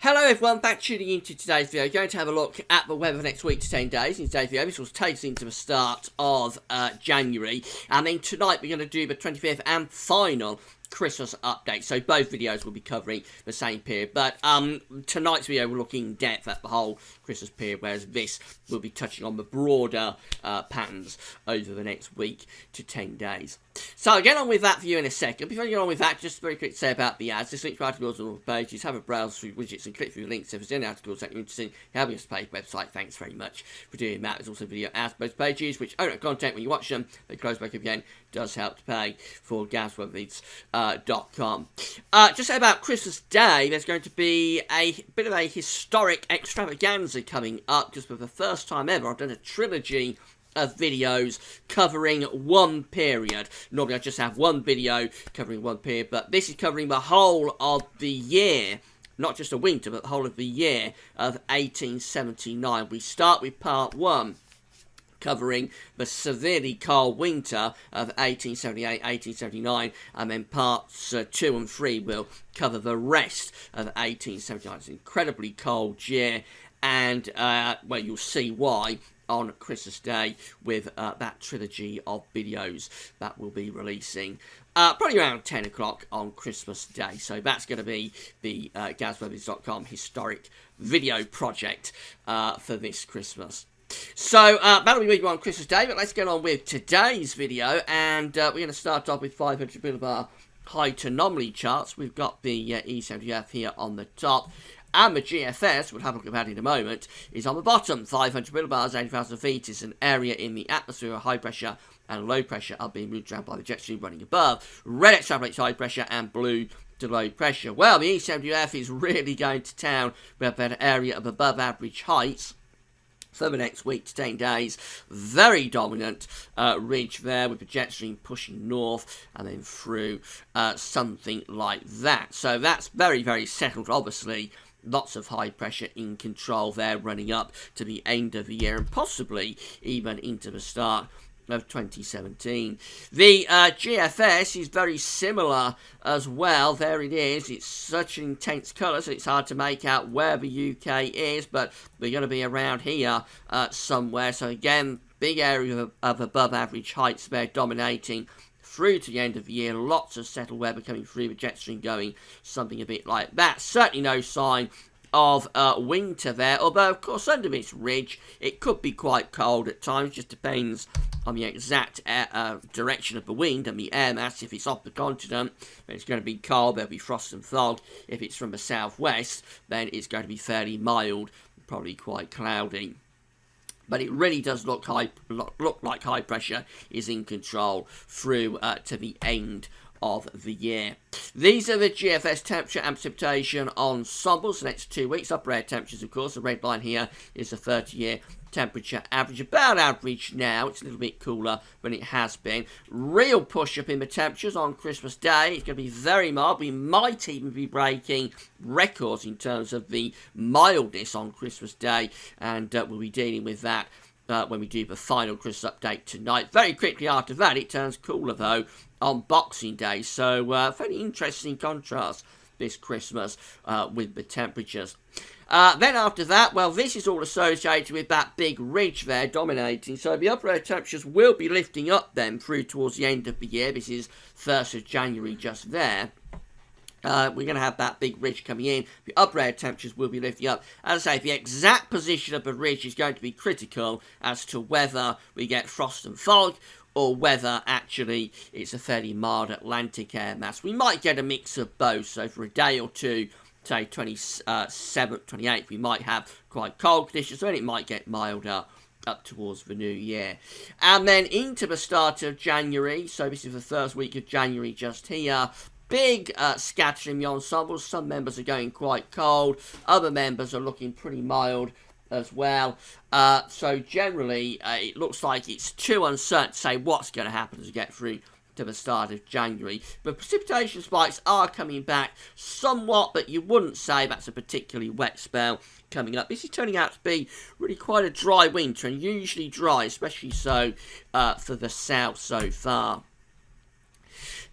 Hello everyone, back tuning into today's video. Going to have a look at the weather for next week to 10 days. In today's video, this will take us into the start of January. And then tonight we're going to do the 25th and final Christmas update. So both videos will be covering the same period. But tonight's video will look in depth at the whole Christmas period, whereas this will be touching on the broader patterns over the next week to 10 days. So I'll get on with that for you in a second. Before I get on with that, just very quick to say about the ads. This link to articles on all pages. Have a browse through widgets and click through the links if there's any articles that you're interested in. Helping us to pay website. Thanks very much for doing that. There's also video ads both pages, which own content when you watch them. They close back again. Does help to pay for GavsWeatherVids.com. Just say about Christmas Day, there's going to be a bit of a historic extravaganza coming up. Just for the first time ever, I've done a trilogy of videos covering one period. Normally I just have one video covering one period, but this is covering the whole of the year, not just the winter, but the whole of the year of 1879. We start with part one, covering the severely cold winter of 1878-1879, and then parts 2 and 3 will cover the rest of 1879. It's an incredibly cold year, and well, you'll see why on Christmas Day with that trilogy of videos that we'll be releasing probably around 10 o'clock on Christmas Day. So that's going to be the GavsWeatherVids.com historic video project for this Christmas. So that'll be with you on Christmas Day, but let's get on with today's video, and we're going to start off with 500 millibar height anomaly charts. We've got the E70F here on the top, and the GFS, we'll have a look at that in a moment, is on the bottom. 500 millibars, 80,000 feet, is an area in the atmosphere where high pressure and low pressure are being moved around by the jet stream running above. Red extrapolates high pressure and blue to low pressure. Well, the E70F is really going to town with an area of above average heights for the next week to 10 days. Very dominant ridge there with the jet stream pushing north and then through something like that. So that's very, very settled, obviously. Lots of high pressure in control there running up to the end of the year and possibly even into the start of 2017. The GFS is very similar as well. There it is. It's such an intense colour, so it's hard to make out where the UK is, but we're going to be around here somewhere. So again, big area of above average heights there dominating through to the end of the year. Lots of settled weather coming through, the jet stream going something a bit like that. Certainly no sign of winter there, although of course under this ridge it could be quite cold at times. Just depends on the exact direction of the wind and the air mass. If it's off the continent, then it's going to be cold. There'll be frost and fog. If it's from the southwest, then it's going to be fairly mild, probably quite cloudy. But it really does look like high pressure is in control through to the end of the year. These are the GFS temperature and precipitation ensembles the next 2 weeks. Upper air temperatures, of course. The red line here is the 30-year temperature average. About average now. It's a little bit cooler than it has been. Real push up in the temperatures on Christmas Day. It's going to be very mild. We might even be breaking records in terms of the mildness on Christmas Day, and we'll be dealing with that when we do the final Christmas update tonight. Very quickly after that, it turns cooler though on Boxing Day. So very interesting contrast this Christmas with the temperatures. Then after that, well, this is all associated with that big ridge there dominating. So the upper air temperatures will be lifting up then through towards the end of the year. This is 1st of January just there. We're going to have that big ridge coming in. The upper air temperatures will be lifting up. As I say, the exact position of the ridge is going to be critical as to whether we get frost and fog or whether actually it's a fairly mild Atlantic air mass. We might get a mix of both. So for a day or two, say 27th, 28th, we might have quite cold conditions, then it might get milder up towards the new year. And then into the start of January, so this is the first week of January just here. Big scattering in the ensembles. Some members are going quite cold. Other members are looking pretty mild as well. So generally, it looks like it's too uncertain to say what's going to happen as we get through to the start of January. But precipitation spikes are coming back somewhat, but you wouldn't say that's a particularly wet spell coming up. This is turning out to be really quite a dry winter, and usually dry, especially so for the south so far.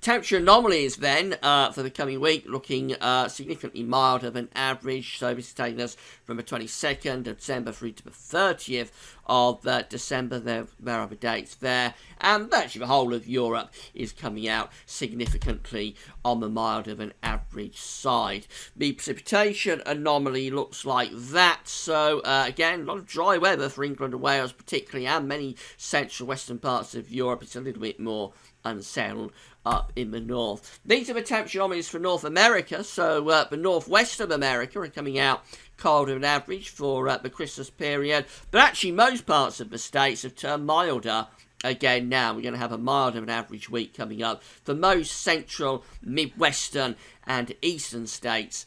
Temperature anomalies then for the coming week looking significantly milder than average. So this is taking us from the 22nd of December through to the 30th of December. There are other dates there. And actually the whole of Europe is coming out significantly on the milder than average side. The precipitation anomaly looks like that. So again, a lot of dry weather for England and Wales particularly, and many central western parts of Europe. It's a little bit more unsettled up in the north. These are the temperature anomalies for North America. So the northwest of America are coming out colder than average for the Christmas period. But actually most parts of the states have turned milder again now. We're going to have a milder than average week coming up for most central, midwestern and eastern states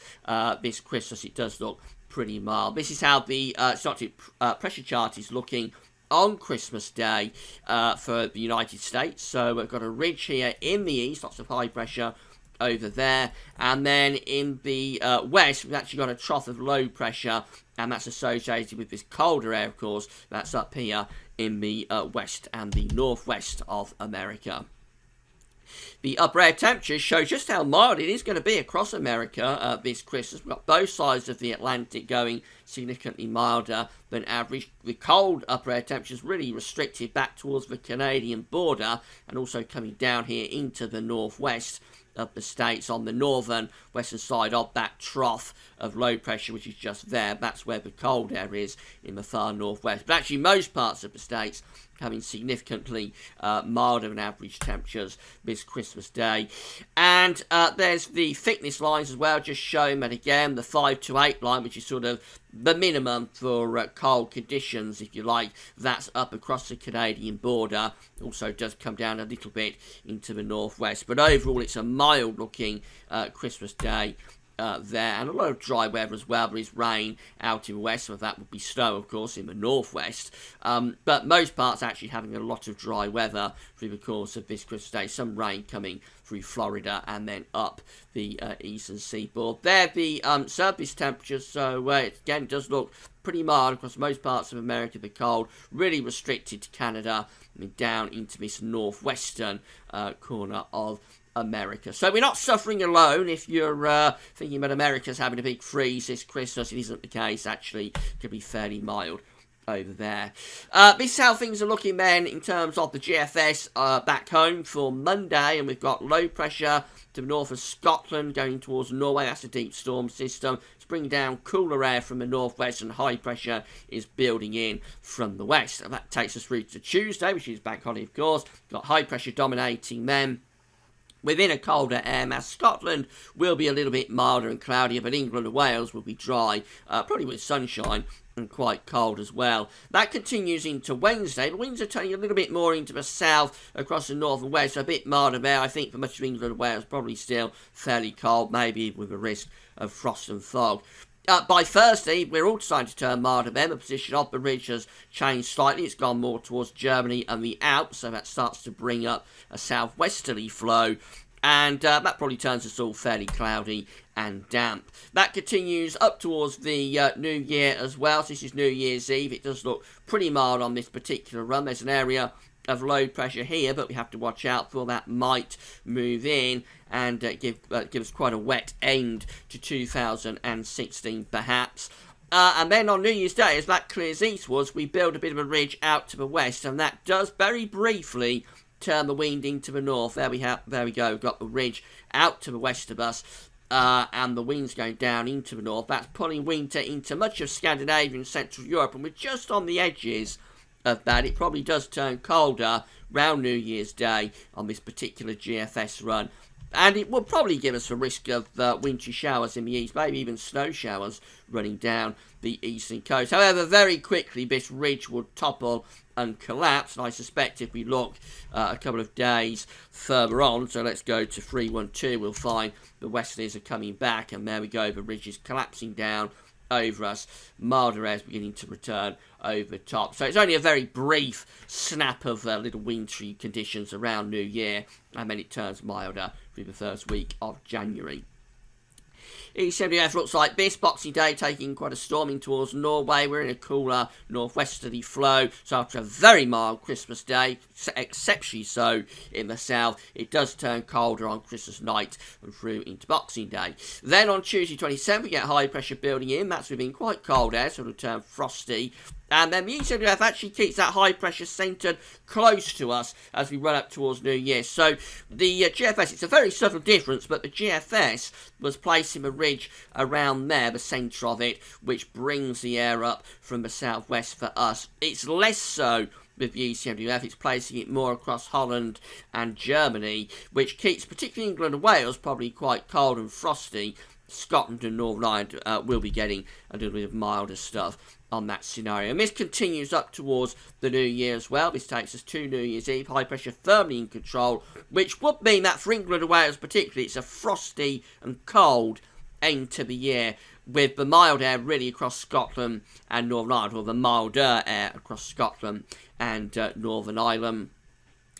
this Christmas. It does look pretty mild. This is how the synoptic pressure chart is looking on Christmas Day for the United States. So we've got a ridge here in the east, lots of high pressure over there, and then in the west we've actually got a trough of low pressure, and that's associated with this colder air, of course, that's up here in the west and the northwest of America. The upper air temperatures show just how mild it is going to be across America this Christmas. We've got both sides of the Atlantic going significantly milder than average. The cold upper air temperatures really restricted back towards the Canadian border, and also coming down here into the northwest of the states on the northern western side of that trough of low pressure, which is just there. That's where the cold air is in the far northwest. But actually most parts of the states having significantly milder than average temperatures this Christmas Day. And there's the thickness lines as well, just showing that again, the 5 to 8 line, which is sort of the minimum for cold conditions, if you like, that's up across the Canadian border. Also does come down a little bit into the northwest. But overall, it's a mild looking Christmas Day there, and a lot of dry weather as well. There is rain out in the west, some of that would be snow, of course, in the northwest. But most parts actually having a lot of dry weather through the course of this Christmas Day. Some rain coming through Florida and then up the eastern seaboard. There, the surface temperatures, so it again does look pretty mild across most parts of America. The cold really restricted to Canada, I mean, down into this northwestern corner of America. So we're not suffering alone. If you're thinking about America's having a big freeze this Christmas, it isn't the case. Actually, it could be fairly mild over there. This is how things are looking then in terms of the GFS back home for Monday, and we've got low pressure to the north of Scotland going towards Norway. That's a deep storm system. It's bringing down cooler air from the northwest, and high pressure is building in from the west. And that takes us through to Tuesday, which is bank holiday, of course. Got high pressure dominating then. Within a colder air mass, Scotland will be a little bit milder and cloudier, but England and Wales will be dry, probably with sunshine and quite cold as well. That continues into Wednesday. The winds are turning a little bit more into the south across the north and west, so a bit milder there. I think for much of England and Wales, probably still fairly cold, maybe with a risk of frost and fog. By Thursday, we're all starting to turn milder then. The position of the ridge has changed slightly. It's gone more towards Germany and the Alps, so that starts to bring up a southwesterly flow. And that probably turns us all fairly cloudy and damp. That continues up towards the New Year as well. So this is New Year's Eve. It does look pretty mild on this particular run. There's an area of low pressure here, but we have to watch out for that might move in and give us quite a wet end to 2016 perhaps. And then on New Year's Day, as that clears eastwards, we build a bit of a ridge out to the west, and that does very briefly turn the wind into the north. There we go. We've got the ridge out to the west of us, and the wind's going down into the north. That's pulling winter into much of Scandinavia and Central Europe, and we're just on the edges of that. It probably does turn colder round New Year's Day on this particular GFS run, and it will probably give us a risk of wintry showers in the east, maybe even snow showers running down the eastern coast. However, very quickly this ridge would topple and collapse, and I suspect if we look a couple of days further on, so let's go to 312, we'll find the westerlies are coming back, and there we go, the ridge is collapsing down over us, milder air is beginning to return over top. So it's only a very brief snap of little wintry conditions around New Year, and then it turns milder through the first week of January. ECMWF looks like this. Boxing Day taking quite a storming towards Norway. We're in a cooler northwesterly flow. So after a very mild Christmas Day, exceptionally so in the south, it does turn colder on Christmas night and through into Boxing Day. Then on Tuesday 27th, we get high pressure building in. That's been quite cold air, so it'll turn frosty. And then the ECMWF actually keeps that high pressure centred close to us as we run up towards New Year. So the GFS, it's a very subtle difference, but the GFS was placing a ridge around there, the centre of it, which brings the air up from the southwest for us. It's less so with the ECMWF, it's placing it more across Holland and Germany, which keeps particularly England and Wales probably quite cold and frosty. Scotland and Northern Ireland will be getting a little bit of milder stuff on that scenario. And this continues up towards the New Year as well. This takes us to New Year's Eve. High pressure firmly in control, which would mean that for England and Wales particularly, it's a frosty and cold end to the year, with the mild air really across Scotland and Northern Ireland, or the milder air across Scotland and Northern Ireland.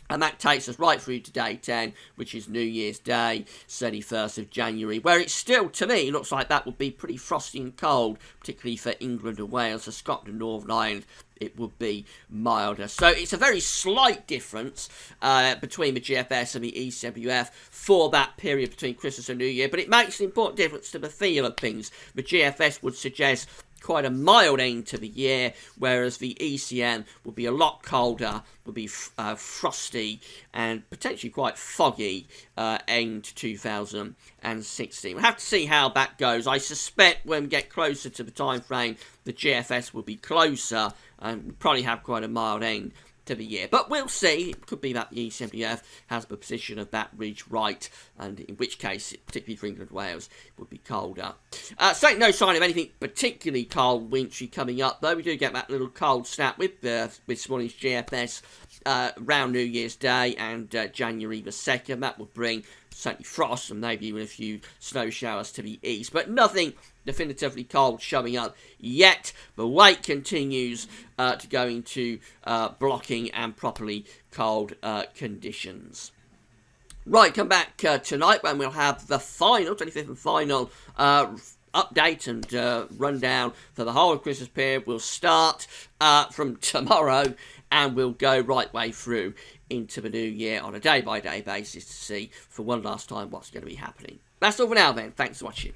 And that takes us right through to day 10, which is New Year's Day, 31st of January, where it still, to me, looks like that would be pretty frosty and cold, particularly for England and Wales. For Scotland and Northern Ireland, it would be milder. So it's a very slight difference between the GFS and the ECMWF for that period between Christmas and New Year, but it makes an important difference to the feel of things. The GFS would suggest quite a mild end to the year, whereas the ECM would be a lot colder, would be frosty and potentially quite foggy end 2016. We'll have to see how that goes. I suspect when we get closer to the time frame, the GFS will be closer and we'll probably have quite a mild end to the year. But we'll see. It could be that the ECMWF has the position of that ridge right, and in which case, particularly for England and Wales, it would be colder. So no sign of anything particularly cold, wintry coming up, though. We do get that little cold snap with this morning's GFS around New Year's Day and January the 2nd. That would bring certainly frost and maybe even a few snow showers to the east, but nothing definitively cold showing up yet. The wait continues to go into blocking and properly cold conditions. Right, come back tonight when we'll have the final, 25th and final update and rundown for the whole of Christmas period. We'll start from tomorrow and we'll go right way through into the new year on a day-by-day basis to see for one last time what's going to be happening. That's all for now then. Thanks for watching.